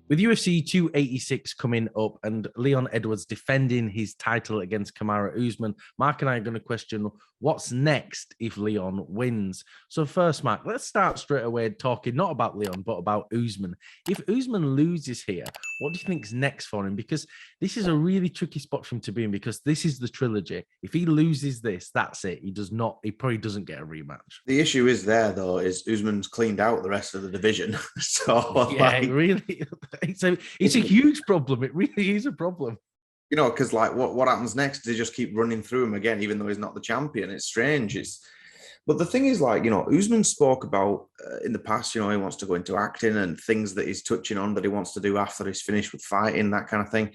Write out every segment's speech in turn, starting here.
With UFC 286 coming up and Leon Edwards defending his title against Kamaru Usman, Mark and I are going to question what's next if Leon wins. So first, Mark, let's start straight away talking not about Leon, but about Usman. If Usman loses here, what do you think's next for him? Because this is a really tricky spot for him to be in because this is the trilogy. If he loses this, that's it. He probably doesn't get a rematch. The issue is there, though, is Usman's cleaned out the rest of the division. So, yeah, it really, it's a huge problem. It really is a problem. Because what happens next? They just keep running through him again, even though he's not the champion. It's strange. But the thing is, Usman spoke about in the past, he wants to go into acting and things that he's touching on that he wants to do after he's finished with fighting, that kind of thing.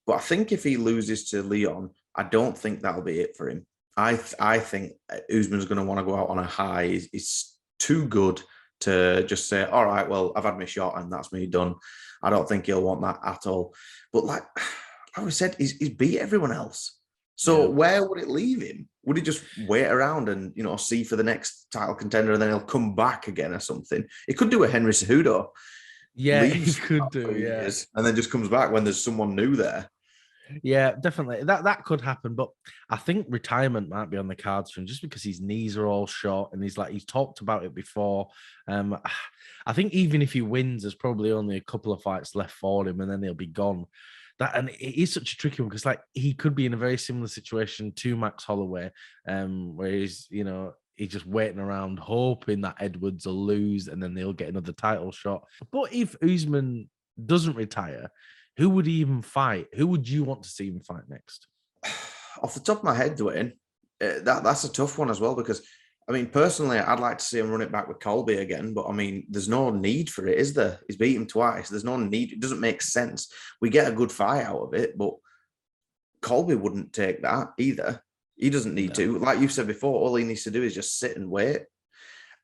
But I think if he loses to Leon, I don't think that'll be it for him. I think Usman's going to want to go out on a high. He's too good to just say, all right, well, I've had my shot and that's me done. I don't think he'll want that at all. But like I said, he's beat everyone else. So where would it leave him? Would he just wait around and, see for the next title contender and then he'll come back again or something? He could do a Henry Cejudo. Yeah, he could do, and then just comes back when there's someone new there. Yeah, definitely. That could happen, but I think retirement might be on the cards for him just because his knees are all shot and he's talked about it before. I think even if he wins, there's probably only a couple of fights left for him and then he'll be gone. And it is such a tricky one because he could be in a very similar situation to Max Holloway, where he's just waiting around hoping that Edwards will lose and then they'll get another title shot. But if Usman doesn't retire, who would he even fight? Who would you want to see him fight next? Off the top of my head, Dwayne, that's a tough one as well because, personally, I'd like to see him run it back with Colby again, but, there's no need for it, is there? He's beat him twice. There's no need. It doesn't make sense. We get a good fight out of it, but Colby wouldn't take that either. He doesn't need to. Like you've said before, all he needs to do is just sit and wait.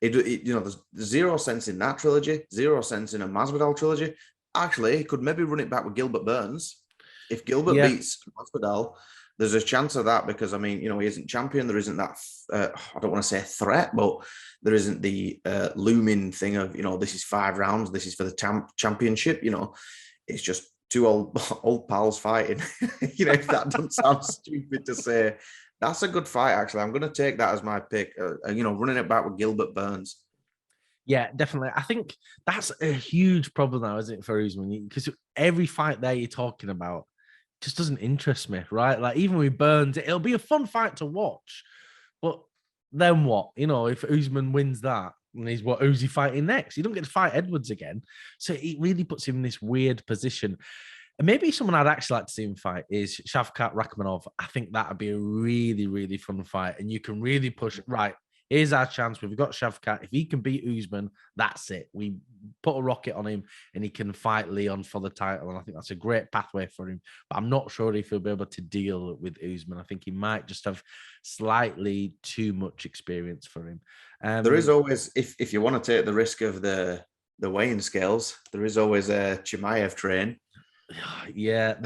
There's zero sense in that trilogy, zero sense in a Masvidal trilogy. Actually, he could maybe run it back with Gilbert Burns. If Gilbert beats Masvidal, there's a chance of that because, he isn't champion. There isn't that, I don't want to say threat, but there isn't the looming thing of, this is 5 rounds. This is for the championship. It's just two old pals fighting. If that doesn't sound stupid to say, that's a good fight, actually. I'm going to take that as my pick, running it back with Gilbert Burns. Yeah, definitely. I think that's a huge problem now, isn't it, for Usman? Because every fight there you're talking about just doesn't interest me, right? Like even with Burns, it'll be a fun fight to watch. But then what? If Usman wins that, and who's he fighting next? You don't get to fight Edwards again. So it really puts him in this weird position. And maybe someone I'd actually like to see him fight is Shavkat Rakhmonov. I think that would be a really, really fun fight. And you can really push, right, here's our chance. We've got Shavkat. If he can beat Usman, that's it. We put a rocket on him and he can fight Leon for the title. And I think that's a great pathway for him. But I'm not sure if he'll be able to deal with Usman. I think he might just have slightly too much experience for him. There is always, if you want to take the risk of the weighing scales, there is always a Chimaev train. Yeah,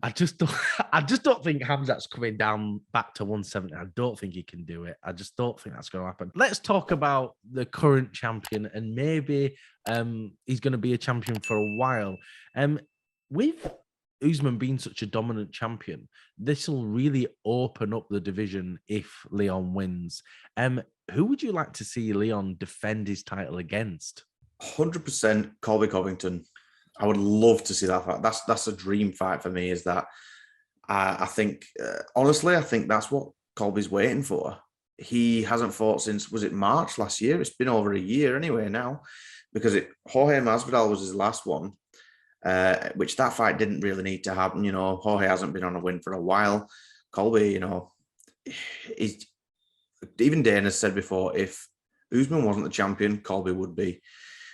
I just don't think Hamzat's coming down back to 170. I don't think he can do it. I just don't think that's going to happen. Let's talk about the current champion, and maybe he's going to be a champion for a while. With Usman being such a dominant champion, this will really open up the division if Leon wins. Who would you like to see Leon defend his title against? 100% Colby Covington. I would love to see that fight. That's a dream fight for me. Is that I think honestly, I think that's what Colby's waiting for. He hasn't fought since, was it March last year? It's been over a year anyway now, because Jorge Masvidal was his last one, which that fight didn't really need to happen. Jorge hasn't been on a win for a while. Colby, even Dana said before, if Usman wasn't the champion, Colby would be.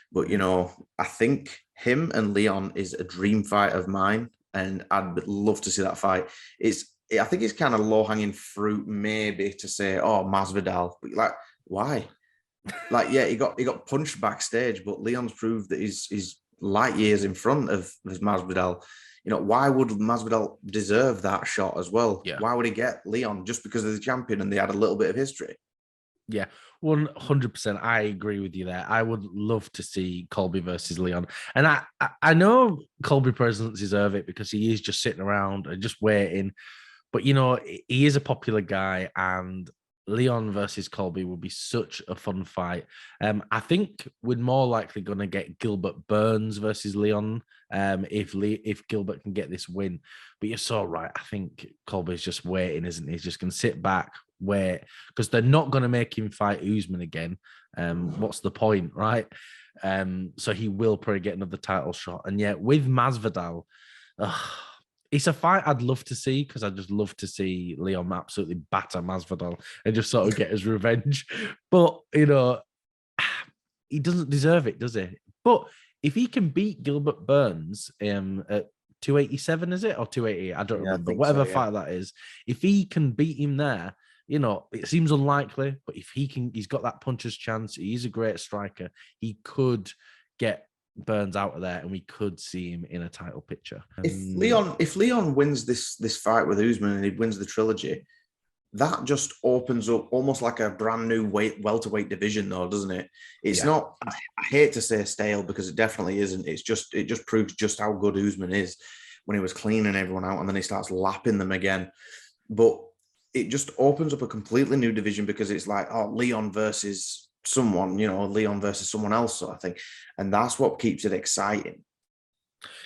But, I think him and Leon is a dream fight of mine, and I'd love to see that fight. I think it's kind of low-hanging fruit, maybe, to say, oh, Masvidal. But, why? He got punched backstage, but Leon's proved that he's light years in front of Masvidal. Why would Masvidal deserve that shot as well? Yeah. Why would he get Leon just because of the champion and they had a little bit of history? Yeah. 100%. I agree with you there. I would love to see Colby versus Leon. And I know Colby doesn't deserve it because he is just sitting around and just waiting. But, you know, he is a popular guy, and Leon versus Colby will be such a fun fight. I think we're more likely going to get Gilbert Burns versus Leon if Gilbert can get this win. But you're so right. I think Colby's just waiting, isn't he? He's just going to sit back, wait, because they're not going to make him fight Usman again. What's the point, right? So he will probably get another title shot. And yet with Masvidal, it's a fight I'd love to see because I'd just love to see Leon absolutely batter Masvidal and just sort of get his revenge. But, you know, he doesn't deserve it, does he? But if he can beat Gilbert Burns at 287, is it? Or 280? I don't remember. Whatever fight that is. If he can beat him there, you know, it seems unlikely, but if he can, he's got that puncher's chance. He's a great striker. He could get Burns out of there, and we could see him in a title picture. If Leon wins this fight with Usman and he wins the trilogy, that just opens up almost like a brand new welterweight division, though, doesn't it? It's not. I hate to say stale because it definitely isn't. It just proves just how good Usman is when he was cleaning everyone out, and then he starts lapping them again. But it just opens up a completely new division because it's like, oh, Leon versus someone, you know, Leon versus someone else sort of thing. And that's what keeps it exciting.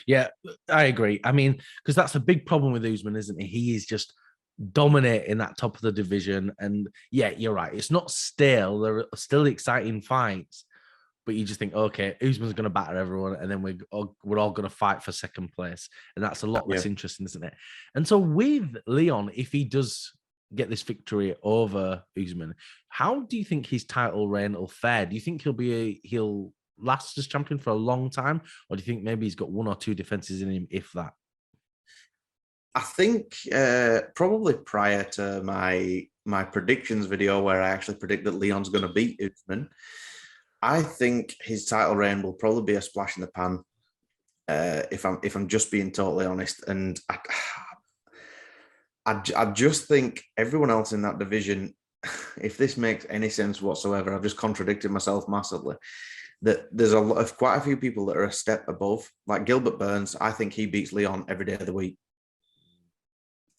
Yeah, I agree. I mean, because that's a big problem with Usman, isn't he? He is just dominating that top of the division. And yeah, you're right. It's not stale. There are still exciting fights, but you just think, okay, Usman's going to batter everyone, and then we're all going to fight for second place. And that's a lot less interesting, isn't it? And so with Leon, if he does get this victory over Usman, how do you think his title reign will fare? Do you think he'll last as champion for a long time, or do you think maybe he's got one or two defenses in him, if that? I think probably prior to my predictions video where I actually predict that Leon's going to beat Usman, I think his title reign will probably be a splash in the pan. If I'm just being totally honest, and I just think everyone else in that division, if this makes any sense whatsoever, I've just contradicted myself massively. That there's quite a few people that are a step above, like Gilbert Burns. I think he beats Leon every day of the week.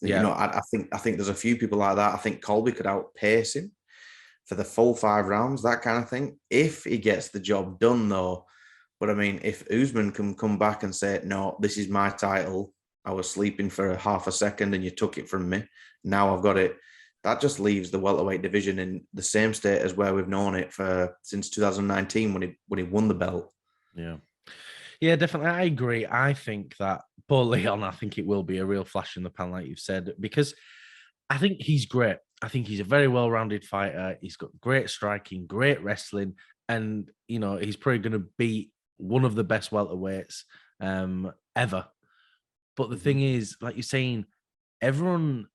Yeah. You know, I think there's a few people like that. I think Colby could outpace him for the full 5 rounds, that kind of thing, if he gets the job done, though. But I mean, if Usman can come back and say, no, this is my title, I was sleeping for half a second and you took it from me, now I've got it, that just leaves the welterweight division in the same state as where we've known it since 2019 when he won the belt. Yeah, definitely. I agree. I think that Paul Leon, I think it will be a real flash in the pan, like you've said, because I think he's great. I think he's a very well-rounded fighter. He's got great striking, great wrestling, and, you know, he's probably going to beat one of the best welterweights ever. But the thing is, like you're saying, everyone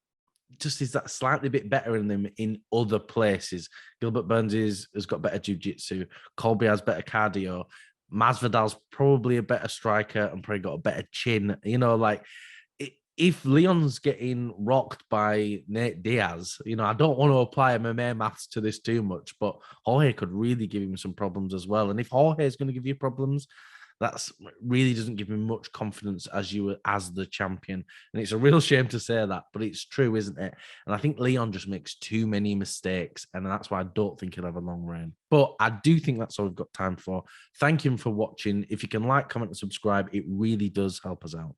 just is that slightly bit better in them in other places. Gilbert Burns has got better jiu-jitsu. Colby has better cardio. Masvidal's probably a better striker and probably got a better chin. You know, like, if Leon's getting rocked by Nate Diaz, you know, I don't want to apply MMA maths to this too much, but Jorge could really give him some problems as well. And if Jorge is going to give you problems, that's really doesn't give him much confidence as the champion. And it's a real shame to say that, but it's true, isn't it? And I think Leon just makes too many mistakes, and that's why I don't think he'll have a long reign. But I do think that's all we've got time for. Thank you for watching. If you can like, comment, and subscribe, it really does help us out.